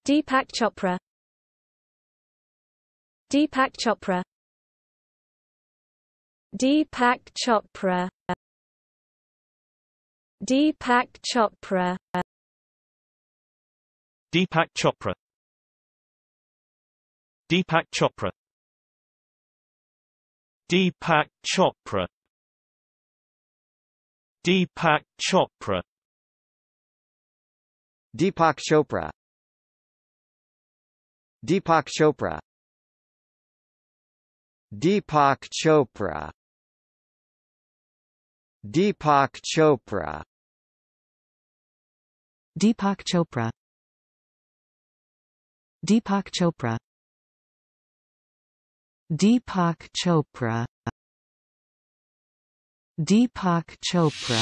Deepak Chopra. Deepak Chopra. Deepak Chopra. Deepak Chopra. Deepak Chopra. Deepak Chopra. Deepak Chopra. Deepak Chopra. Deepak Chopra. Deepak Chopra. Deepak Chopra. Deepak Chopra. Deepak Chopra. Deepak Chopra. Deepak Chopra. Deepak Chopra.